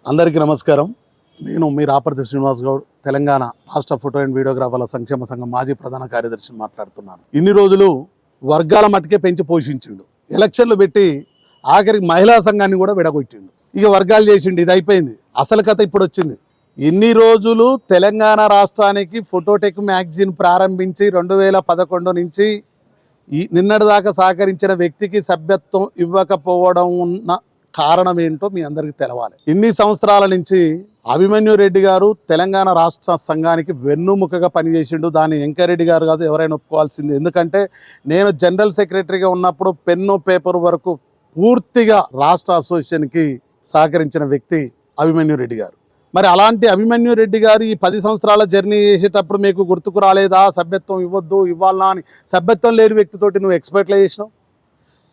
అందరికీ నమస్కారం. నేను మీ రాపర్తి శ్రీనివాస్ గౌడ్, తెలంగాణ రాష్ట్ర ఫోటో అండ్ వీడియోగ్రాఫర్ల సంక్షేమ సంఘం మాజీ ప్రధాన కార్యదర్శిని మాట్లాడుతున్నాను. ఇన్ని రోజులు వర్గాల మట్టుకే పెంచి పోషించిండు, ఎలక్షన్లు పెట్టి ఆఖరికి మహిళా సంఘాన్ని కూడా విడగొట్టిండు. ఇక వర్గాలు చేసిండు, ఇది అయిపోయింది. అసలు కథ ఇప్పుడు వచ్చింది. ఇన్ని రోజులు తెలంగాణ రాష్ట్రానికి ఫోటోటెక్ మ్యాగజైన్ ప్రారంభించి 2011 నుంచి నిన్నటిదాకా సహకరించిన వ్యక్తికి సభ్యత్వం ఇవ్వకపోవడం ఉన్న కారణం ఏంటో మీ అందరికీ తెలవాలి. ఇన్ని సంవత్సరాల నుంచి అభిమన్యు రెడ్డి గారు తెలంగాణ రాష్ట్ర సంఘానికి వెన్నుముకగా పనిచేసిండు. దాన్ని వెంకరెడ్డి గారు కాదు, ఎవరైనా ఒప్పుకోవాల్సింది. ఎందుకంటే నేను జనరల్ సెక్రటరీగా ఉన్నప్పుడు పెన్ను పేపర్ వరకు పూర్తిగా రాష్ట్ర అసోసియేషన్కి సహకరించిన వ్యక్తి అభిమన్యు రెడ్డి గారు. మరి అలాంటి అభిమన్యు రెడ్డి గారు ఈ 10 సంవత్సరాల జర్నీ చేసేటప్పుడు మీకు గుర్తుకు రాలేదా సభ్యత్వం ఇవ్వద్దు ఇవ్వాలనా అని? సభ్యత్వం లేని వ్యక్తితోటి నువ్వు ఎక్స్పెక్ట్లే చేసినావు.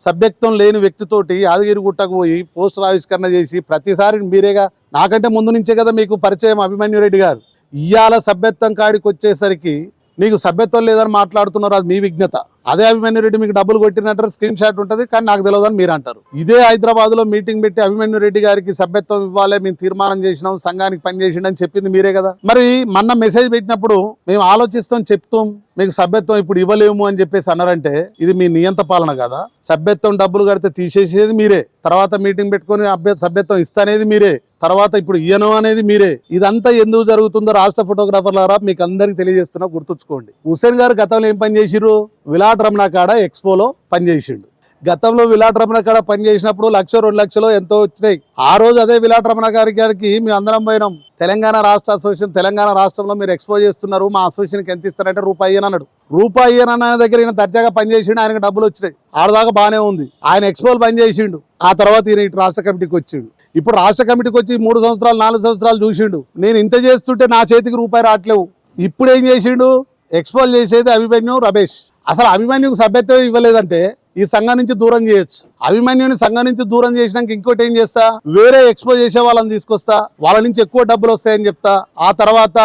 సభ్యత్వం లేని వ్యక్తితోటి యాదగిరిగుట్టకు పోయి పోస్టర్ ఆవిష్కరణ చేసి ప్రతిసారి మీరేగా, నాకంటే ముందు నుంచే కదా మీకు పరిచయం అభిమన్యు రెడ్డి గారు. ఇవాళ సభ్యత్వం కాడికి వచ్చేసరికి మీకు సభ్యత్వం లేదని మాట్లాడుతున్నారు, అది మీ విజ్ఞత. అదే అభిమన్యు రెడ్డి మీకు డబ్బులు కొట్టినట్టు స్క్రీన్ షాట్ ఉంటుంది, కానీ నాకు తెలియదని మీరు అంటారు. ఇదే హైదరాబాద్లో మీటింగ్ పెట్టి అభిమన్యు రెడ్డి గారికి సభ్యత్వం ఇవ్వాలి, మేము తీర్మానం చేసినాం, సంఘానికి పనిచేసిండు అని చెప్పింది మీరే కదా. మరి మొన్న మెసేజ్ పెట్టినప్పుడు మేము ఆలోచిస్తాం చెప్తాం, మీకు సభ్యత్వం ఇప్పుడు ఇవ్వలేము అని చెప్పేసి అన్నారంటే ఇది మీ నియంత పాలన కదా. సభ్యత్వం డబ్బులు కడితే తీసేసేది మీరే, తర్వాత మీటింగ్ పెట్టుకొని సభ్యత్వం ఇస్తానేది మీరే, తర్వాత ఇప్పుడు ఇయ్యను అనేది మీరే. ఇదంతా ఎందుకు జరుగుతుందో రాష్ట్ర ఫోటోగ్రాఫర్లారా మీకు అందరికి తెలియజేస్తున్నా, గుర్తుంచుకోండి. హుసేన్ గారు గతంలో ఏం పని చేసిరు? విలాట్ రమణ కాడ ఎక్స్పోలో పనిచేసిండు. గతంలో విలాట్ రమణ కాడ పనిచేసినప్పుడు 1-2 లక్షలు ఎంతో వచ్చినాయి. ఆ రోజు అదే విలాట్ రమణ గారికి మేము అందరం పోయినాం. తెలంగాణ రాష్ట్ర అసోసియేషన్, తెలంగాణ రాష్ట్రంలో మీరు ఎక్స్పో చేస్తున్నారు, మా అసోసియేషన్కి ఎంత ఇస్తారంటే ₹1 అన్నాడు. ₹1 అన్న దగ్గర ఈయన దర్జాగా పనిచేసిండు, ఆయనకు డబ్బులు వచ్చినాయి. ఆడదాకా బాగానే ఉంది, ఆయన ఎక్స్పోలు పనిచేసిండు. ఆ తర్వాత ఈయన ఇటు రాష్ట్ర కమిటీకి వచ్చిండు. ఇప్పుడు రాష్ట్ర కమిటీకి వచ్చి 3 సంవత్సరాలు 4 సంవత్సరాలు చూసిండు. నేను ఇంత చేస్తుంటే నా చేతికి ₹1 రావట్లేవు. ఇప్పుడు ఏం చేసిండు? ఎక్స్పోల్ చేసేది అభిమన్యు రమేష్. అసలు అభిమన్యుకు సభ్యత్వం ఇవ్వలేదంటే ఈ సంఘం నుంచి దూరం చేయొచ్చు. అభిమన్యుని సంఘం నుంచి దూరం చేసినాక ఇంకోటి ఏం చేస్తా, వేరే ఎక్స్పో చేసే వాళ్ళని తీసుకొస్తా, వాళ్ళ నుంచి ఎక్కువ డబ్బులు వస్తాయని చెప్తా. ఆ తర్వాత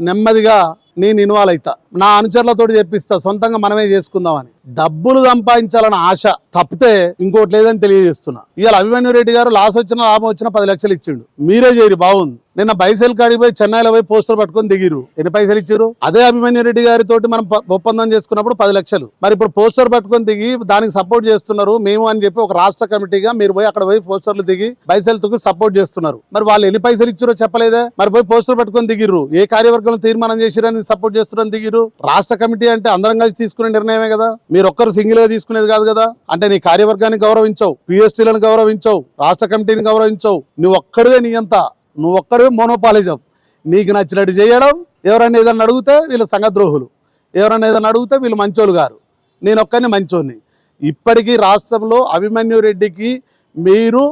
నెమ్మదిగా నేను ఇన్వాల్వ్ అవుతా, నా అనుచరులతో చెప్పిస్తా, సొంతంగా మనమే చేసుకుందామని. డబ్బులు సంపాదించాలని ఆశ తప్పితే ఇంకోటి లేదని తెలియజేస్తున్నా. ఇవాళ అభిమన్యు రెడ్డి గారు లాస్ వచ్చిన లాభం వచ్చిన 10 లక్షలు ఇచ్చిండు, మీరే చేయరు, బాగుంది. నిన్న బైసెల్ కాడికి పోయి చెన్నైలో పోయి పోస్టర్ పట్టుకొని దిగిరు, ఎన్ని పైసలు ఇచ్చారు? అదే అభిమన్యు రెడ్డి గారితో మనం ఒప్పందం చేసుకున్నప్పుడు 10 లక్షలు. మరి ఇప్పుడు పోస్టర్ పట్టుకొని దిగి దానికి సపోర్ట్ చేస్తున్నారు మేము అని చెప్పి ఒక రాష్ట్ర కమిటీగా మీరు పోయి అక్కడ పోయి పోస్టర్లు దిగి బైసెల్ తో సపోర్ట్ చేస్తున్నారు. మరి వాళ్ళు ఎన్ని పైసలు ఇచ్చారో చెప్పలేదే. మరి పోయి పోస్టర్ పట్టుకొని దిగిరు, ఏ కార్యవర్గంలో తీర్మానం చేసిరని సపోర్ట్ చేస్తున్నారని దిగిరు. రాష్ట్ర కమిటీ అంటే అందరం కలిసి తీసుకునే నిర్ణయమే కదా, మీరు ఒక్కరు సింగిల్ గా తీసుకునేది కాదు కదా. అంటే నీ కార్యవర్గాన్ని గౌరవించవు, పిఎస్టీలను గౌరవించవు, రాష్ట్ర కమిటీని గౌరవించవు, నువ్వు ఒక్కడివే నియంత, నువ్వు ఒక్కడే మోనోపాలిజం. నీకు నచ్చినట్టు చేయడం, ఎవరైనా ఏదన్నా అడిగితే వీళ్ళు సంఘద్రోహులు, ఎవరైనా ఏదన్నా అడిగితే వీళ్ళు మంచోళ్ళు గారు, నేను ఒక్కరిని మంచోని. ఇప్పటికీ రాష్ట్రంలో అభిమన్యు రెడ్డికి మీరు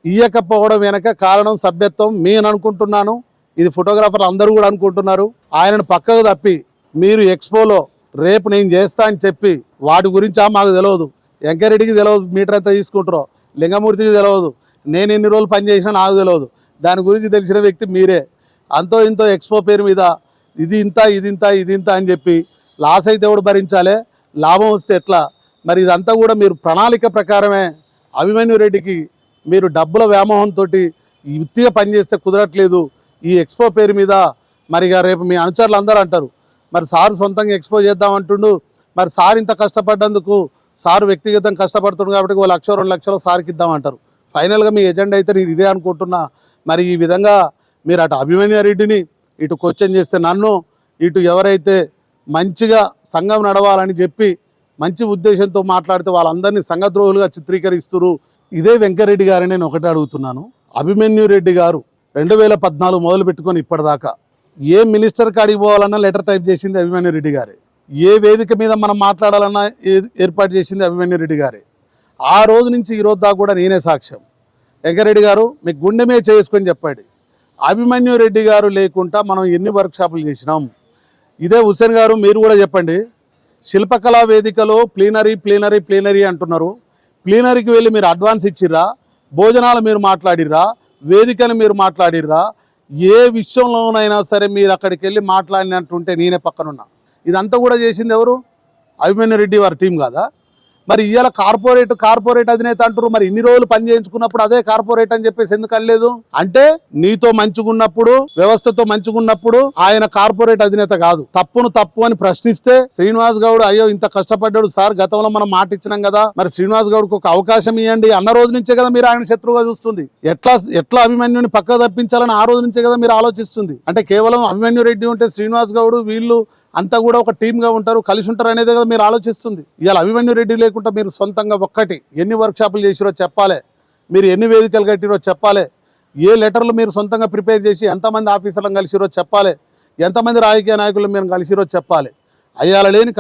ఇయ్యకపోవడం వెనక కారణం సభ్యత్వం నేను అనుకుంటున్నాను, ఇది ఫోటోగ్రాఫర్లు అందరూ కూడా అనుకుంటున్నారు. ఆయనను పక్కకు తప్పి మీరు ఎక్స్పోలో రేపు నేను చేస్తా అని చెప్పి వాటి గురించి మాకు తెలియదు, వెంకరెడ్డికి తెలియదు, మీటర్ ఎంత తీసుకుంటారో, లింగమూర్తికి తెలియదు, నేను ఎన్ని రోజులు పనిచేసినా నాకు తెలియదు. దాని గురించి తెలిసిన వ్యక్తి మీరే. అంతో ఇంతో ఎక్స్పో పేరు మీద ఇది ఇంత ఇది ఇంత ఇది ఇంత అని చెప్పి లాస్ అయితే ఎవడు భరించాలి, లాభం వస్తే ఎట్లా? మరి ఇదంతా కూడా మీరు ప్రణాళిక ప్రకారమే. అభిమన్యు రెడ్డికి మీరు డబ్బుల వ్యామోహంతో యుక్తిగా పనిచేస్తే కుదరట్లేదు. ఈ ఎక్స్పో పేరు మీద మరి రేపు మీ అనుచరులు అందరూ అంటారు, మరి సారు సొంతంగా ఎక్స్పో చేద్దామంటుండు, మరి సార్ ఇంత కష్టపడ్డందుకు సారు వ్యక్తిగతంగా కష్టపడుతుండు కాబట్టి 1 లక్ష 2 లక్షలు సార్కి ఇద్దామంటారు. ఫైనల్గా మీ ఎజెండా అయితే నేను ఇదే అనుకుంటున్నా. మరి ఈ విధంగా మీరు అటు అభిమన్యు రెడ్డిని ఇటు క్వశ్చన్ చేస్తే నన్ను, ఇటు ఎవరైతే మంచిగా సంఘం నడవాలని చెప్పి మంచి ఉద్దేశంతో మాట్లాడితే వాళ్ళందరినీ సంఘద్రోహులుగా చిత్రీకరిస్తున్నారు. ఇదే వెంకరెడ్డి గారిని నేను ఒకటే అడుగుతున్నాను. అభిమన్యు రెడ్డి గారు 2014 మొదలు పెట్టుకొని ఇప్పటిదాకా ఏ మినిస్టర్ కాడికి పోవాలన్నా లెటర్ టైప్ చేసింది అభిమన్యు రెడ్డి గారే, ఏ వేదిక మీద మనం మాట్లాడాలన్నా ఏర్పాటు చేసింది అభిమన్యు రెడ్డి గారే. ఆ రోజు నుంచి ఈ రోజు దాకా కూడా నేనే సాక్ష్యం. వెంకరెడ్డి గారు మీకు గుండెమే చేసుకొని చెప్పండి, అభిమన్యు రెడ్డి గారు లేకుండా మనం ఎన్ని వర్క్షాపులు చేసినాం. ఇదే హుసేన్ గారు మీరు కూడా చెప్పండి, శిల్పకళా వేదికలో ప్లీనరీ అంటున్నారు. ప్లీనరీకి వెళ్ళి మీరు అడ్వాన్స్ ఇచ్చిర్రా, భోజనాలు మీరు మాట్లాడిర్రా, వేదికను మీరు మాట్లాడిర్రా, ఏ విషయంలోనైనా సరే మీరు అక్కడికి వెళ్ళి మాట్లాడినట్టుంటే నేనే పక్కనున్నా. ఇదంతా కూడా చేసింది ఎవరు? అభిమన్యు రెడ్డి వారి టీం కాదా? మరి ఇవాళ కార్పొరేట్ అధినేత అంటారు. మరి ఇన్ని రోజులు పని చేయించుకున్నప్పుడు అదే కార్పొరేట్ అని చెప్పేసి ఎందుకు అనలేదు? అంటే నీతో మంచిగున్నప్పుడు, వ్యవస్థతో మంచిగున్నప్పుడు ఆయన కార్పొరేట్ అధినేత కాదు. తప్పును తప్పు అని ప్రశ్నిస్తే శ్రీనివాస్ గౌడ్ అయ్యో ఇంత కష్టపడ్డాడు సార్, గతంలో మనం మాట ఇచ్చినాం కదా, మరి శ్రీనివాస్ గౌడ్కి ఒక అవకాశం ఇవ్వండి అన్న రోజు నుంచే కదా మీరు ఆయన శత్రువుగా చూస్తుంది. ఎట్లా అభిమన్యుని పక్క తప్పించాలని ఆ రోజు నుంచే కదా మీరు ఆలోచిస్తుంది. అంటే కేవలం అభిమన్యు రెడ్డి ఉంటే శ్రీనివాస్ గౌడ్ వీళ్ళు అంతా కూడా ఒక టీమ్గా ఉంటారు, కలిసి ఉంటారు అనేది కదా మీరు ఆలోచిస్తుంది. ఇవాళ అభిమన్యు రెడ్డి లేకుండా మీరు సొంతంగా ఒక్కటి ఎన్ని వర్క్షాపులు చేసిరో చెప్పాలి, మీరు ఎన్ని వేదికలు కట్టిరో చెప్పాలి, ఏ లెటర్లు మీరు సొంతంగా ప్రిపేర్ చేసి ఎంతమంది ఆఫీసర్లను కలిసిరో చెప్పాలి, ఎంతమంది రాజకీయ నాయకులు మీరు కలిసిరో చెప్పాలి. అయ్యాల లేని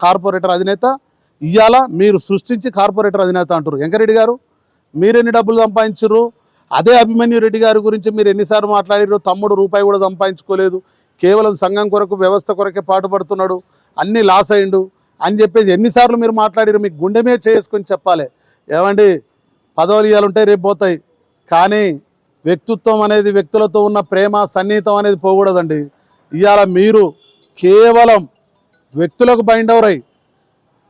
కార్పొరేటర్ అధినేత ఇవాళ మీరు సృష్టించి కార్పొరేటర్ అధినేత అంటారు. వెంకరెడ్డి గారు మీరెన్ని డబ్బులు సంపాదించారు? అదే అభిమన్యు రెడ్డి గారి గురించి మీరు ఎన్నిసార్లు మాట్లాడారు? తమ్ముడు రూపాయి కూడా సంపాదించుకోలేదు, కేవలం సంఘం కొరకు వ్యవస్థ కొరకే పాటుపడుతున్నాడు, అన్నీ లాస్ అయిండు అని చెప్పేసి ఎన్నిసార్లు మీరు మాట్లాడారు? మీకు గుండె మీద చేసుకొని చెప్పాలి. ఏమండి పదవులు ఇవ్వాలంటాయి రేపు పోతాయి, కానీ వ్యక్తిత్వం అనేది, వ్యక్తులతో ఉన్న ప్రేమ సన్నిహితం అనేది పోకూడదండి. ఇవాళ మీరు కేవలం వ్యక్తులకు బైండ్ అవరై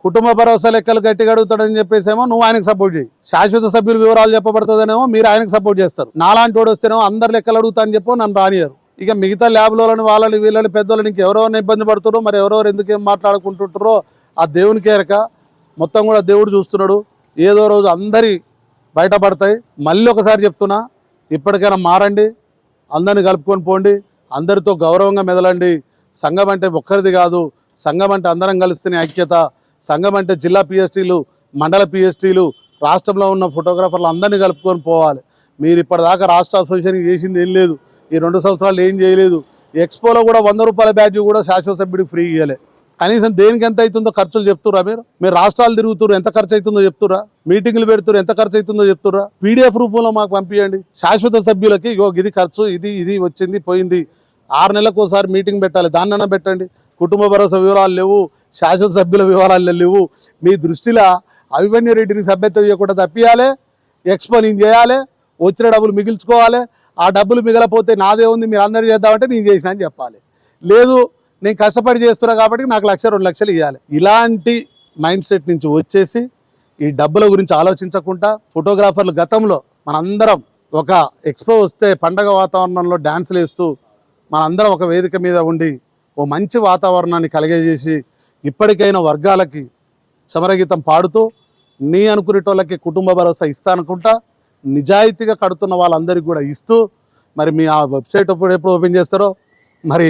కుటుంబ భరోసా లెక్కలు గట్టిగా అడుగుతాడని చెప్పేసేమో నువ్వు ఆయనకు సపోర్ట్ చేయి, శాశ్వత సభ్యుల వివరాలు చెప్పబడుతుందనేమో మీరు ఆయనకు సపోర్ట్ చేస్తారు. నాలాంటి వాడు వస్తేనేమో అందరు లెక్కలు అడుగుతా అని చెప్పో నన్ను రానియరు. ఇక మిగతా ల్యాబ్లోని వాళ్ళని వీళ్ళని పెద్దోళ్ళని ఇంకెవరెవరిని ఇబ్బంది పడుతున్నారో, మరి ఎవరెవరు ఎందుకేం మాట్లాడుకుంటుంటారో ఆ దేవునికి ఎరక. మొత్తం కూడా దేవుడు చూస్తున్నాడు. ఏదో రోజు అందరి బయటపడతాయి. మళ్ళీ ఒకసారి చెప్తున్నా, ఇప్పటికైనా మారండి, అందరిని కలుపుకొని పోండి, అందరితో గౌరవంగా మెదలండి. సంఘం అంటే ఒక్కరిది కాదు, సంఘం అంటే అందరం కలిస్తేనే ఐక్యత. సంఘం అంటే జిల్లా పిఎస్టీలు, మండల పిఎస్టీలు, రాష్ట్రంలో ఉన్న ఫోటోగ్రాఫర్లు అందరినీ కలుపుకొని పోవాలి. మీరు ఇప్పటిదాకా రాష్ట్ర అసోసియేషన్ చేసింది ఏం లేదు, ఈ 2 సంవత్సరాలు ఏం చేయలేదు. ఎక్స్పోలో కూడా 100 రూపాయల బ్యాడ్జ్ కూడా శాశ్వత సభ్యుడికి ఫ్రీ ఇవ్వలే. కనీసం దేనికి ఎంత అవుతుందో ఖర్చులు చెప్తురా? మీరు రాష్ట్రాలు తిరుగుతురు, ఎంత ఖర్చు అవుతుందో చెప్తురా? మీటింగ్లు పెడుతురు, ఎంత ఖర్చు అవుతుందో చెప్తురా? పీడిఎఫ్ రూపంలో మాకు పంపించండి. శాశ్వత సభ్యులకి ఇది ఖర్చు, ఇది వచ్చింది పోయింది, 6 నెలలకు ఒకసారి మీటింగ్ పెట్టాలి, దాన్నన్నా పెట్టండి. కుటుంబ భరోసా వివరాలు లేవు, శాశ్వత సభ్యుల వివరాలు లేవు. మీ దృష్టిలో అభిమన్యు రెడ్డిని సభ్యత్వం ఇవ్వకుండా తప్పియాలి, ఎక్స్పో నేను చేయాలి, వచ్చిన డబ్బులు మిగిల్చుకోవాలి. ఆ డబ్బులు మిగలపోతే నాదే ఉంది, మీరు అందరూ చేద్దామంటే నేను చేసిన అని చెప్పాలి. లేదు నేను కష్టపడి చేస్తున్నా కాబట్టి నాకు 1,00,000 2 లక్షలు ఇవ్వాలి. ఇలాంటి మైండ్ సెట్ నుంచి వచ్చేసి ఈ డబ్బుల గురించి ఆలోచించకుండా ఫోటోగ్రాఫర్లు గతంలో మనందరం ఒక ఎక్స్పో వస్తే పండగ వాతావరణంలో డ్యాన్సులు వేస్తూ మనందరం ఒక వేదిక మీద ఉండి ఓ మంచి వాతావరణాన్ని కలిగజేసి ఇప్పటికైనా వర్గాలకి సమరగీతం పాడుతూ నీ అనుకునేటోళ్ళకి కుటుంబ భరోసా ఇస్తానుకుంటా నిజాయితీగా కడుతున్న వాళ్ళందరికీ కూడా ఇస్తూ మరి మీ ఆ వెబ్సైట్ ఎప్పుడు ఓపెన్ చేస్తారో మరి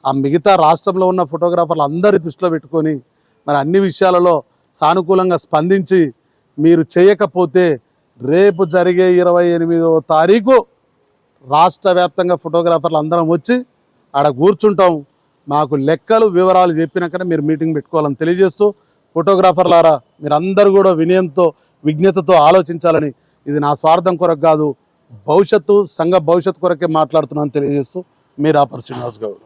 ఆ మిగతా రాష్ట్రంలో ఉన్న ఫోటోగ్రాఫర్లు అందరి దృష్టిలో పెట్టుకొని మరి అన్ని విషయాలలో సానుకూలంగా స్పందించి మీరు చేయకపోతే రేపు జరిగే 28వ తారీఖు రాష్ట్ర వ్యాప్తంగా ఫోటోగ్రాఫర్లు అందరం వచ్చి ఆడ కూర్చుంటాం. మాకు లెక్కలు వివరాలు చెప్పినాకనే మీరు మీటింగ్ పెట్టుకోవాలని తెలియజేస్తూ ఫోటోగ్రాఫర్లారా మీరందరూ కూడా వినయంతో విజ్ఞతతో ఆలోచించాలని, ఇది నా స్వార్థం కొరకు కాదు, సంఘ భవిష్యత్తు కొరకే మాట్లాడుతున్నాను తెలియజేస్తూ మీ రాపర్ శ్రీనివాస్ గౌడ్.